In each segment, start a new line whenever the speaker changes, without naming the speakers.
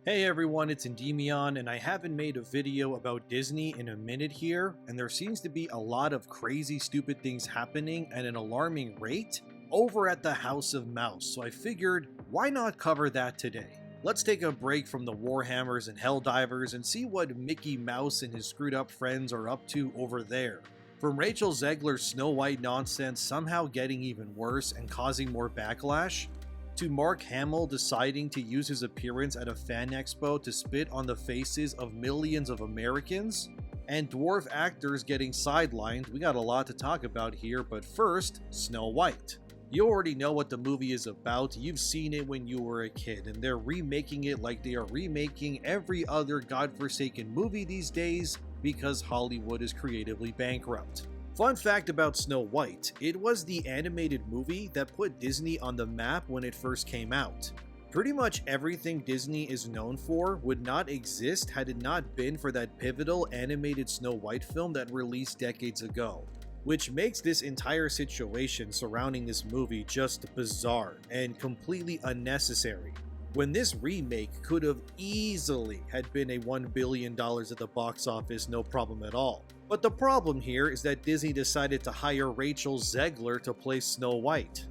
Hey everyone, it's ENDYMION, and I haven't made a video about Disney in a minute here, and there seems to be a lot of crazy stupid things happening at an alarming rate over at the House of Mouse, so I figured, why not cover that today? Let's take a break from the Warhammers and Helldivers and see what Mickey Mouse and his screwed up friends are up to over there. From Rachel Zegler's Snow White nonsense somehow getting even worse and causing more backlash, to Mark Hamill deciding to use his appearance at a fan expo to spit on the faces of millions of Americans, and dwarf actors getting sidelined, we got a lot to talk about here, but first, Snow White. You already know what the movie is about, you've seen it when you were a kid, and they're remaking it like they are remaking every other godforsaken movie these days because Hollywood is creatively bankrupt. Fun fact about Snow White, it was the animated movie that put Disney on the map when it first came out. Pretty much everything Disney is known for would not exist had it not been for that pivotal animated Snow White film that released decades ago, which makes this entire situation surrounding this movie just bizarre and completely unnecessary, when this remake could have easily had been a $1 billion at the box office no problem at all. But the problem here is that Disney decided to hire Rachel Zegler to play Snow White.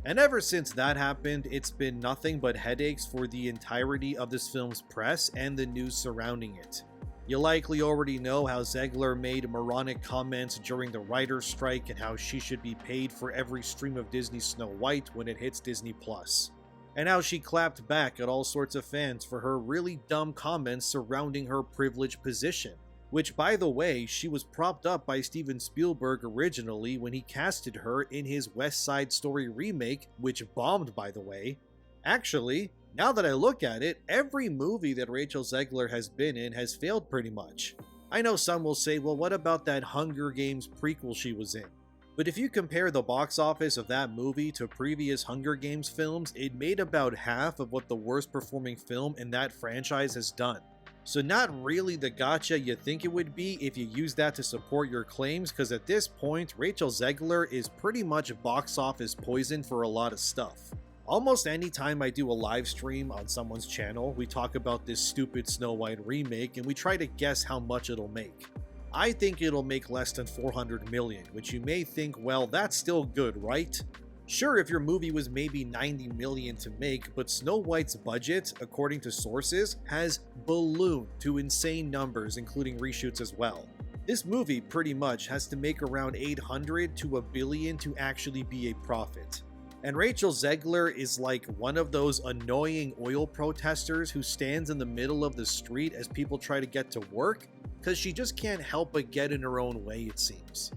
And ever since that happened, it's been nothing but headaches for the entirety of this film's press and the news surrounding it. You likely already know how Zegler made moronic comments during the writer's strike and how she should be paid for every stream of Disney's Snow White when it hits Disney+. And how she clapped back at all sorts of fans for her really dumb comments surrounding her privileged position. Which, by the way, she was propped up by Steven Spielberg originally when he casted her in his West Side Story remake, which bombed, by the way. Actually, now that I look at it, every movie that Rachel Zegler has been in has failed pretty much. I know some will say, well, what about that Hunger Games prequel she was in? But if you compare the box office of that movie to previous Hunger Games films, it made about half of what the worst performing film in that franchise has done. So not really the gotcha you think it would be if you use that to support your claims, because at this point, Rachel Zegler is pretty much box office poison for a lot of stuff. Almost any time I do a live stream on someone's channel, we talk about this stupid Snow White remake and we try to guess how much it'll make. I think it'll make less than 400 million, which you may think, well, that's still good, right? Sure, if your movie was maybe 90 million to make, but Snow White's budget, according to sources, has ballooned to insane numbers, including reshoots as well. This movie pretty much has to make around 800 to $1 billion to actually be a profit. And Rachel Zegler is like one of those annoying oil protesters who stands in the middle of the street as people try to get to work, because she just can't help but get in her own way, it seems.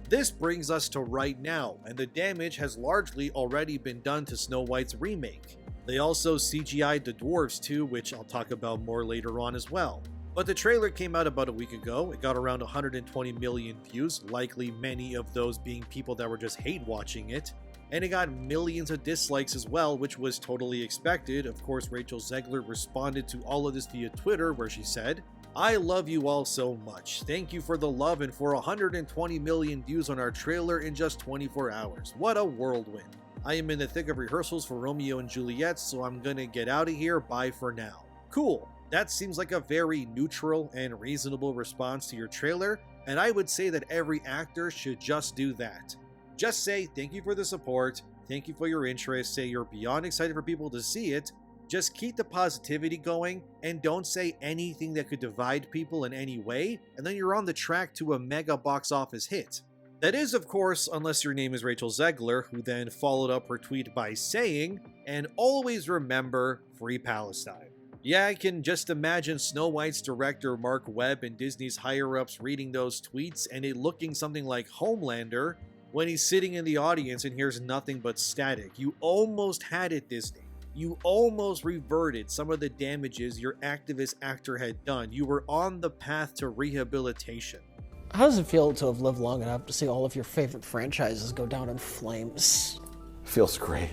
This brings us to right now, and the damage has largely already been done to Snow White's remake. They also CGI'd the dwarves too, which I'll talk about more later on as well. But the trailer came out about a week ago, it got around 120 million views, likely many of those being people that were just hate watching it, and it got millions of dislikes as well, which was totally expected. Of course, Rachel Zegler responded to all of this via Twitter, where she said, "I love you all so much. Thank you for the love and for 120 million views on our trailer in just 24 hours. What a whirlwind. I am in the thick of rehearsals for Romeo and Juliet, so I'm gonna get out of here. Bye for now." Cool. That seems like a very neutral and reasonable response to your trailer, and I would say that every actor should just do that. Just say thank you for the support, thank you for your interest, say you're beyond excited for people to see it. Just keep the positivity going and don't say anything that could divide people in any way, and then you're on the track to a mega box office hit. That is, of course, unless your name is Rachel Zegler, who then followed up her tweet by saying, "And always remember, free Palestine." Yeah, I can just imagine Snow White's director Mark Webb and Disney's higher-ups reading those tweets and it looking something like Homelander when he's sitting in the audience and hears nothing but static. You almost had it, Disney. You almost reverted some of the damages your activist actor had done. You were on the path to rehabilitation.
How does it feel to have lived long enough to see all of your favorite franchises go down in flames?
Feels great.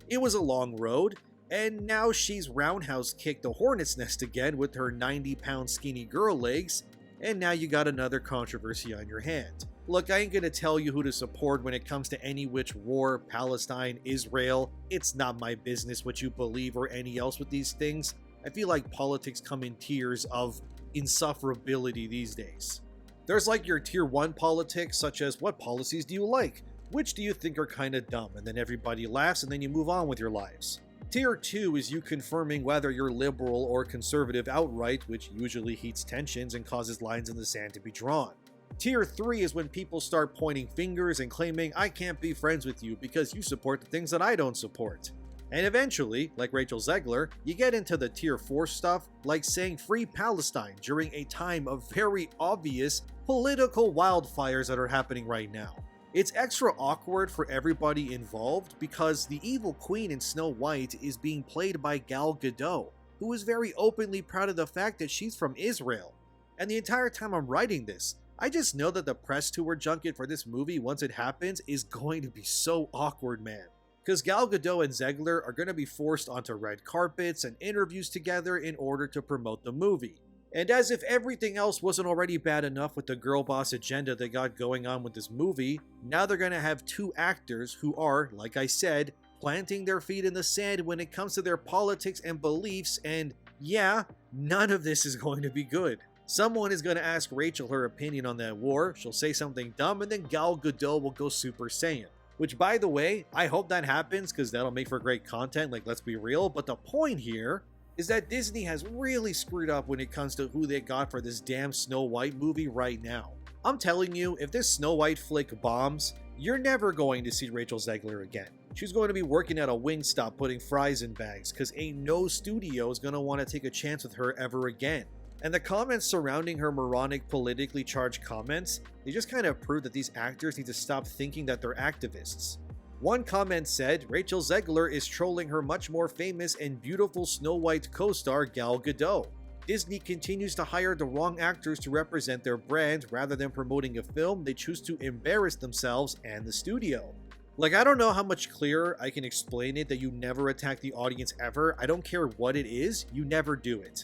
It was a long road, and now she's roundhouse kicked the hornet's nest again with her 90-pound skinny girl legs, and now you got another controversy on your hand. Look, I ain't gonna tell you who to support when it comes to any which war, Palestine, Israel. It's not my business what you believe or any else with these things. I feel like politics come in tiers of insufferability these days. There's like your tier 1 politics, such as what policies do you like? Which do you think are kinda dumb? And then everybody laughs and then you move on with your lives. Tier 2 is you confirming whether you're liberal or conservative outright, which usually heats tensions and causes lines in the sand to be drawn. Tier 3 is when people start pointing fingers and claiming, I can't be friends with you because you support the things that I don't support. And eventually, like Rachel Zegler, you get into the tier 4 stuff, like saying free Palestine during a time of very obvious political wildfires that are happening right now. It's extra awkward for everybody involved because the evil queen in Snow White is being played by Gal Gadot, who is very openly proud of the fact that she's from Israel. And the entire time I'm writing this, I just know that the press tour junket for this movie, once it happens, is going to be so awkward, man. Because Gal Gadot and Zegler are going to be forced onto red carpets and interviews together in order to promote the movie. And as if everything else wasn't already bad enough with the girl boss agenda they got going on with this movie, now they're going to have two actors who are, like I said, planting their feet in the sand when it comes to their politics and beliefs, and yeah, none of this is going to be good. Someone is going to ask Rachel her opinion on that war, she'll say something dumb, and then Gal Gadot will go Super Saiyan. Which, by the way, I hope that happens because that'll make for great content, like, let's be real, but the point here is that Disney has really screwed up when it comes to who they got for this damn Snow White movie right now. I'm telling you, if this Snow White flick bombs, you're never going to see Rachel Zegler again. She's going to be working at a Wingstop putting fries in bags because ain't no studio is going to want to take a chance with her ever again. And the comments surrounding her moronic, politically charged comments, they just kind of prove that these actors need to stop thinking that they're activists. One comment said, Rachel Zegler is trolling her much more famous and beautiful Snow White co-star Gal Gadot. Disney continues to hire the wrong actors to represent their brand rather than promoting a film they choose to embarrass themselves and the studio. Like, I don't know how much clearer I can explain it that you never attack the audience ever. I don't care what it is, you never do it.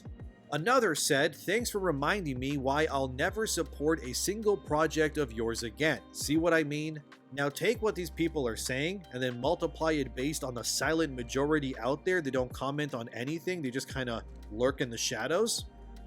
Another said, thanks for reminding me why I'll never support a single project of yours again. See what I mean? Now take what these people are saying and then multiply it based on the silent majority out there that don't comment on anything, they just kind of lurk in the shadows.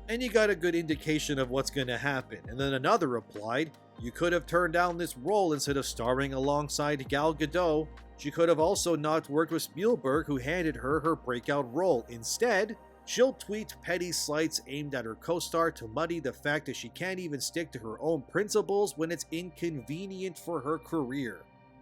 And you got a good indication of what's going to happen. And then another replied, you could have turned down this role instead of starring alongside Gal Gadot. She could have also not worked with Spielberg, who handed her her breakout role. Instead, she'll tweet petty slights aimed at her co-star to muddy the fact that she can't even stick to her own principles when it's inconvenient for her career.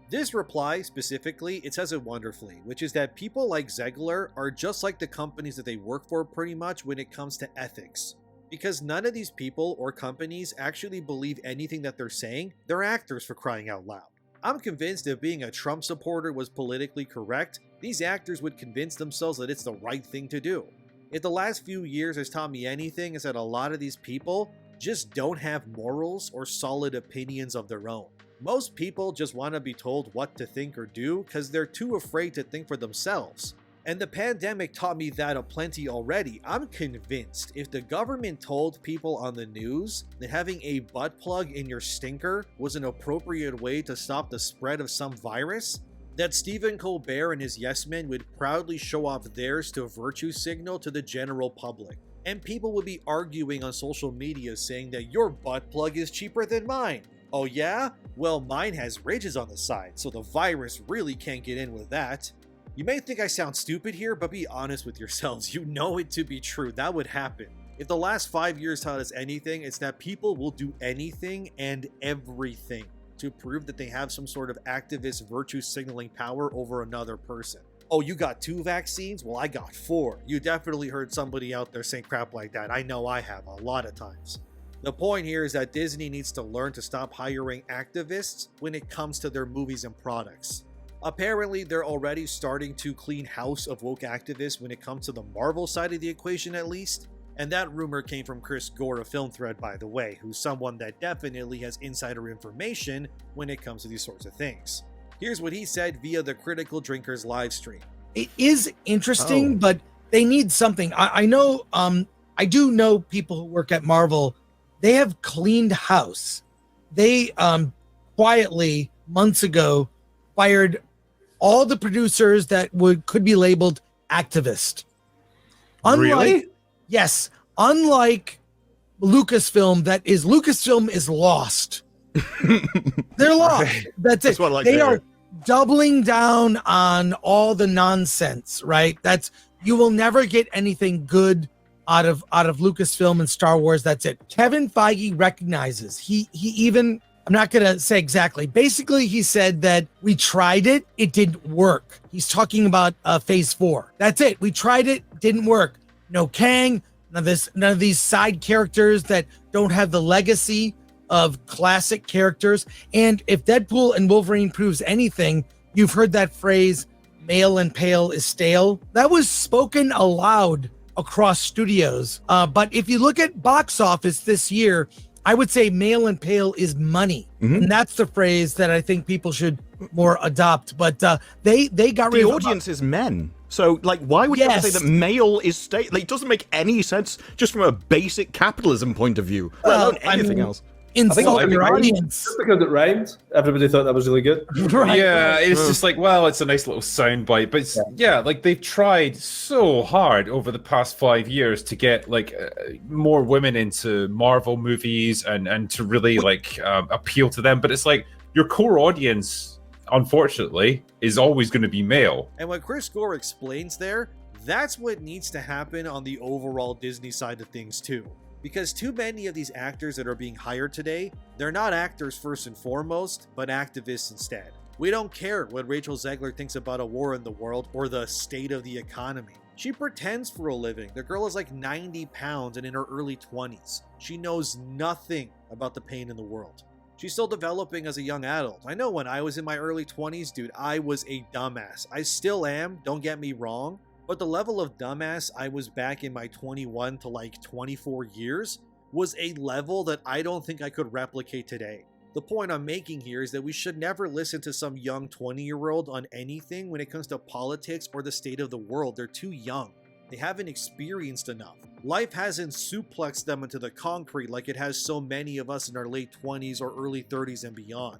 This reply, specifically, it says it wonderfully, which is that people like Zegler are just like the companies that they work for pretty much when it comes to ethics. Because none of these people or companies actually believe anything that they're saying, they're actors for crying out loud. I'm convinced if being a Trump supporter was politically correct, these actors would convince themselves that it's the right thing to do. If the last few years has taught me anything, is that a lot of these people just don't have morals or solid opinions of their own. Most people just want to be told what to think or do because they're too afraid to think for themselves. And the pandemic taught me that aplenty already. I'm convinced if the government told people on the news that having a butt plug in your stinker was an appropriate way to stop the spread of some virus, that Stephen Colbert and his yes men would proudly show off theirs to virtue signal to the general public. And people would be arguing on social media saying that your butt plug is cheaper than mine. Oh yeah? Well, mine has ridges on the side, so the virus really can't get in with that. You may think I sound stupid here, but be honest with yourselves. You know it to be true. That would happen. If the last 5 years taught us anything, it's that people will do anything and everything to prove that they have some sort of activist virtue signaling power over another person. Oh, you got 2 vaccines? Well, I got 4. You definitely heard somebody out there saying crap like that. I know I have a lot of times. The point here is that Disney needs to learn to stop hiring activists when it comes to their movies and products. Apparently, they're already starting to clean house of woke activists when it comes to the Marvel side of the equation at least. And that rumor came from Chris Gore of Film Thread, by the way, who's someone that definitely has insider information when it comes to these sorts of things. Here's what he said via the Critical Drinkers live stream.
It is interesting, but they need something. I know, I do know people who work at Marvel. They have cleaned house. They quietly, months ago, fired all the producers that could be labeled activist.
Really?
Yes, unlike Lucasfilm is lost. They're lost.
Right.
That's it.
That's what I like
They
to
are
hear.
doubling down on all the nonsense, right? You will never get anything good out of Lucasfilm and Star Wars. That's it. Kevin Feige recognizes. He even, I'm not going to say exactly. Basically, he said that we tried it didn't work. He's talking about phase 4. That's it. We tried it, didn't work. No Kang, none of these side characters that don't have the legacy of classic characters. And if Deadpool and Wolverine proves anything, you've heard that phrase, male and pale is stale. That was spoken aloud across studios. But if you look at box office this year, I would say male and pale is money. And that's the phrase that I think people should more adopt. But they got rid
The
of
audience is men. So, like, why would you ever say that male is stale? Like, it doesn't make any sense just from a basic capitalism point of view, let alone anything else.
Insult your audience.
Just because it rhymed, everybody thought that was really good.
Right.
Yeah, it's just like, well, it's a nice little soundbite, but yeah, like they've tried so hard over the past 5 years to get like more women into Marvel movies and to really like appeal to them. But it's like your core audience, unfortunately, is always going to be male.
And what Chris Gore explains there, that's what needs to happen on the overall Disney side of things too. Because too many of these actors that are being hired today, they're not actors first and foremost, but activists instead. We don't care what Rachel Zegler thinks about a war in the world or the state of the economy. She pretends for a living. The girl is like 90 pounds and in her early 20s. She knows nothing about the pain in the world. She's still developing as a young adult. I know when I was in my early 20s, dude, I was a dumbass. I still am, don't get me wrong. But the level of dumbass I was back in my 21 to like 24 years was a level that I don't think I could replicate today. The point I'm making here is that we should never listen to some young 20-year-old on anything when it comes to politics or the state of the world. They're too young. They haven't experienced enough. Life hasn't suplexed them into the concrete like it has so many of us in our late 20s or early 30s and beyond.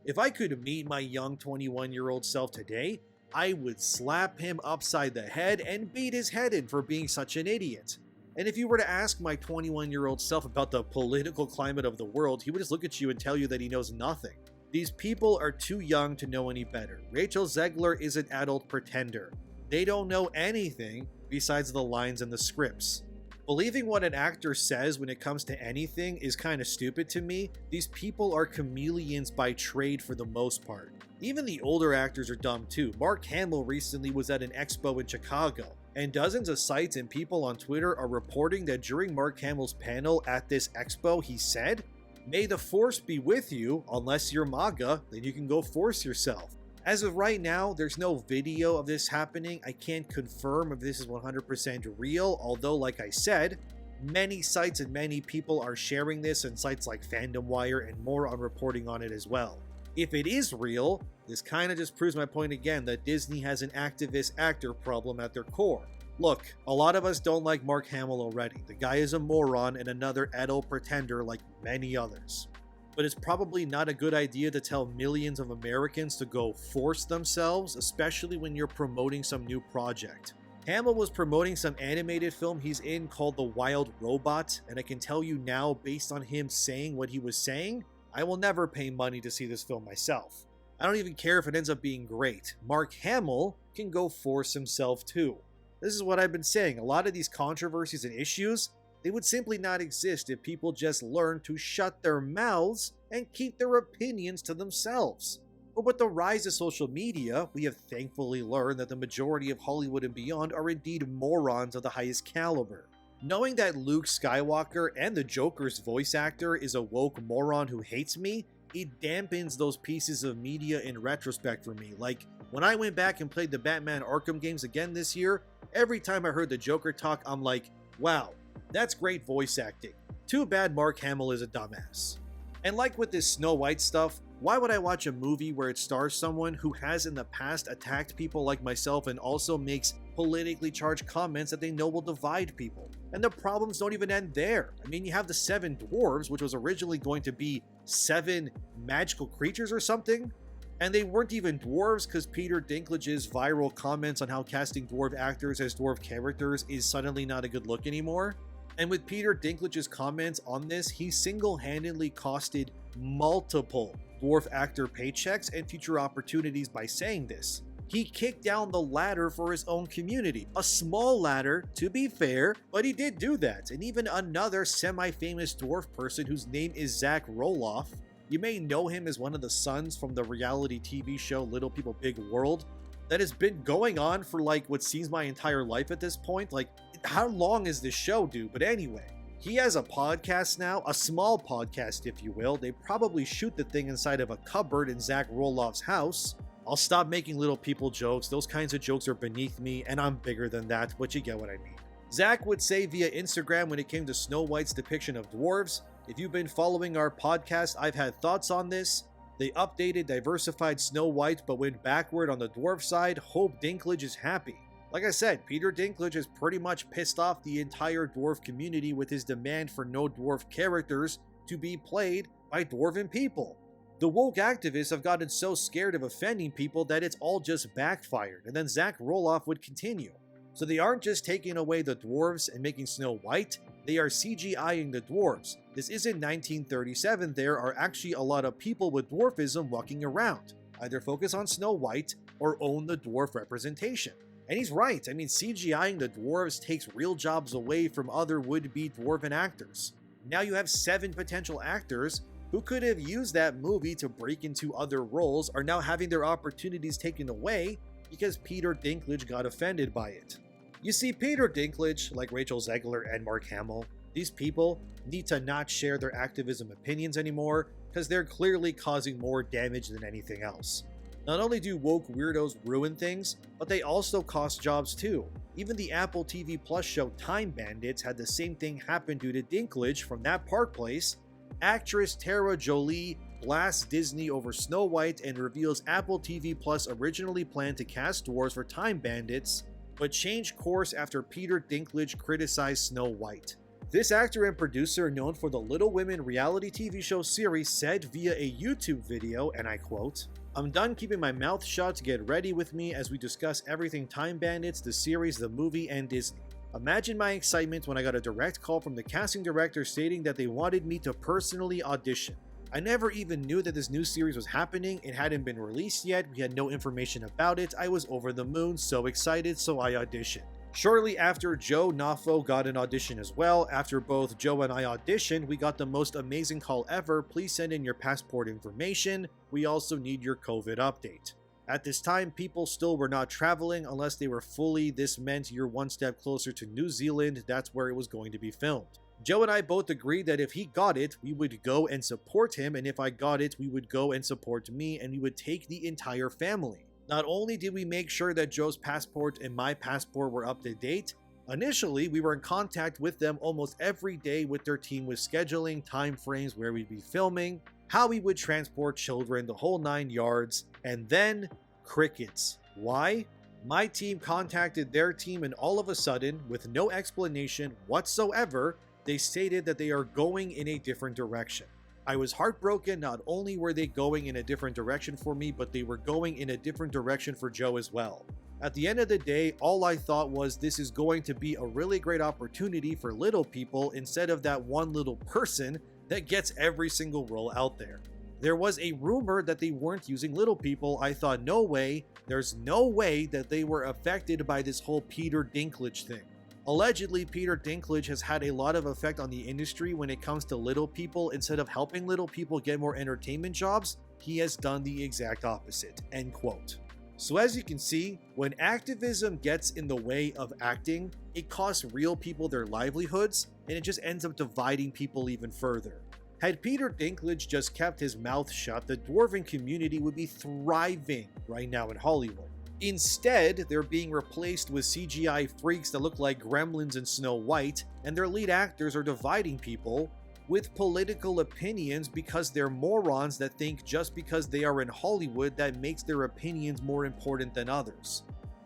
If I could meet my young 21-year-old self today, I would slap him upside the head and beat his head in for being such an idiot. And if you were to ask my 21-year-old self about the political climate of the world, he would just look at you and tell you that he knows nothing. These people are too young to know any better. Rachel Zegler is an adult pretender. They don't know anything besides the lines and the scripts. Believing what an actor says when it comes to anything is kind of stupid to me. These people are chameleons by trade for the most part. Even the older actors are dumb too. Mark Hamill recently was at an expo in Chicago, and dozens of sites and people on Twitter are reporting that during Mark Hamill's panel at this expo, he said, "May the Force be with you. Unless you're MAGA, then you can go force yourself." As of right now, there's no video of this happening. I can't confirm if this is 100% real, although like I said, many sites and many people are sharing this, and sites like Fandom Wire and more are reporting on it as well. If it is real, this kind of just proves my point again that Disney has an activist actor problem at their core. Look, a lot of us don't like Mark Hamill already. The guy is a moron and another adult pretender like many others. But it's probably not a good idea to tell millions of Americans to go force themselves, especially when you're promoting some new project. Hamill was promoting some animated film he's in called The Wild Robot, and I can tell you now, based on him saying what he was saying, I will never pay money to see this film myself. I don't even care if it ends up being great. Mark Hamill can go force himself too. This is what I've been saying. A lot of these controversies and issues, they would simply not exist if people just learned to shut their mouths and keep their opinions to themselves. But with the rise of social media, we have thankfully learned that the majority of Hollywood and beyond are indeed morons of the highest caliber. Knowing that Luke Skywalker and the Joker's voice actor is a woke moron who hates me, it dampens those pieces of media in retrospect for me. Like, when I went back and played the Batman Arkham games again this year, every time I heard the Joker talk, I'm like, wow, that's great voice acting. Too bad Mark Hamill is a dumbass. And like with this Snow White stuff, why would I watch a movie where it stars someone who has in the past attacked people like myself and also makes politically charged comments that they know will divide people? And the problems don't even end there. I mean, you have the 7 dwarves, which was originally going to be 7 magical creatures or something. And they weren't even dwarves, because Peter Dinklage's viral comments on how casting dwarf actors as dwarf characters is suddenly not a good look anymore. And with Peter Dinklage's comments on this, he single-handedly costed multiple dwarf actor paychecks and future opportunities by saying this. He kicked down the ladder for his own community. A small ladder, to be fair, but he did do that. And even another semi-famous dwarf person whose name is Zach Roloff. You may know him as one of the sons from the reality TV show Little People Big World that has been going on for like what seems my entire life at this point. Like, how long is this show, dude? But anyway, he has a podcast now, a small podcast, if you will. They probably shoot the thing inside of a cupboard in Zach Roloff's house. I'll stop making little people jokes. Those kinds of jokes are beneath me, and I'm bigger than that, but you get what I mean. Zach would say via Instagram when it came to Snow White's depiction of dwarves, if you've been following our podcast, I've had thoughts on this. They updated, diversified Snow White, but went backward on the dwarf side. Hope Dinklage is happy. Like I said, Peter Dinklage has pretty much pissed off the entire dwarf community with his demand for no dwarf characters to be played by dwarven people. The woke activists have gotten so scared of offending people that it's all just backfired, and then Zach Roloff would continue. So they aren't just taking away the dwarves and making Snow White, they are CGIing the dwarves. This isn't 1937, there are actually a lot of people with dwarfism walking around. Either focus on Snow White or own the dwarf representation. And he's right, I mean CGIing the dwarves takes real jobs away from other would-be dwarven actors. Now you have 7 potential actors who could have used that movie to break into other roles are now having their opportunities taken away because Peter Dinklage got offended by it. You see, Peter Dinklage, like Rachel Zegler and Mark Hamill, these people need to not share their activism opinions anymore because they're clearly causing more damage than anything else. Not only do woke weirdos ruin things, but they also cost jobs too. Even the Apple TV Plus show Time Bandits had the same thing happen due to Dinklage from that Park Place. Actress Tara Jolie blasts Disney over Snow White and reveals Apple TV Plus originally planned to cast dwarves for Time Bandits, but changed course after Peter Dinklage criticized Snow White. This actor and producer, known for the Little Women reality TV show series, said via a YouTube video, and I quote, "I'm done keeping my mouth shut, get ready with me as we discuss everything Time Bandits, the series, the movie, and Disney. Imagine my excitement when I got a direct call from the casting director stating that they wanted me to personally audition. I never even knew that this new series was happening, it hadn't been released yet, we had no information about it, I was over the moon, so excited, so I auditioned." Shortly after, Joe Nafo got an audition as well. After both Joe and I auditioned, we got the most amazing call ever, please send in your passport information, we also need your COVID update. At this time, people still were not traveling unless they were fully, this meant you're one step closer to New Zealand, that's where it was going to be filmed. Joe and I both agreed that if he got it, we would go and support him, and if I got it, we would go and support me, and we would take the entire family. Not only did we make sure that Joe's passport and my passport were up to date, initially we were in contact with them almost every day with their team with scheduling, time frames where we'd be filming, how we would transport children, the whole 9 yards, and then crickets. Why? My team contacted their team and all of a sudden, with no explanation whatsoever, they stated that they are going in a different direction. I was heartbroken. Not only were they going in a different direction for me, but they were going in a different direction for Joe as well. At the end of the day, all I thought was this is going to be a really great opportunity for little people instead of that one little person that gets every single role out there. There was a rumor that they weren't using little people. I thought, no way, there's no way that they were affected by this whole Peter Dinklage thing. Allegedly, Peter Dinklage has had a lot of effect on the industry when it comes to little people. Instead of helping little people get more entertainment jobs, he has done the exact opposite." End quote. So as you can see, when activism gets in the way of acting, it costs real people their livelihoods, and it just ends up dividing people even further. Had Peter Dinklage just kept his mouth shut, the dwarven community would be thriving right now in Hollywood. Instead, they're being replaced with CGI freaks that look like gremlins and Snow White, and their lead actors are dividing people with political opinions because they're morons that think just because they are in Hollywood that makes their opinions more important than others.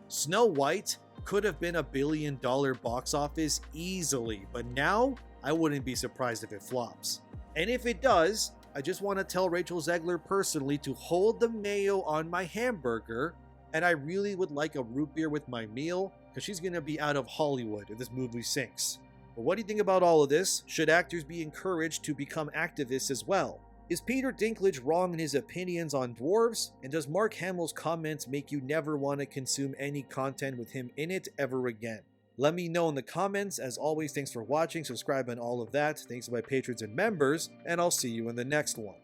Snow White could have been $1 billion box office easily, but now I wouldn't be surprised if it flops. And if it does, I just want to tell Rachel Zegler personally to hold the mayo on my hamburger, and I really would like a root beer with my meal, because she's going to be out of Hollywood if this movie sinks. But what do you think about all of this? Should actors be encouraged to become activists as well? Is Peter Dinklage wrong in his opinions on dwarves? And does Mark Hamill's comments make you never want to consume any content with him in it ever again? Let me know in the comments. As always, thanks for watching, subscribe, and all of that. Thanks to my patrons and members, and I'll see you in the next one.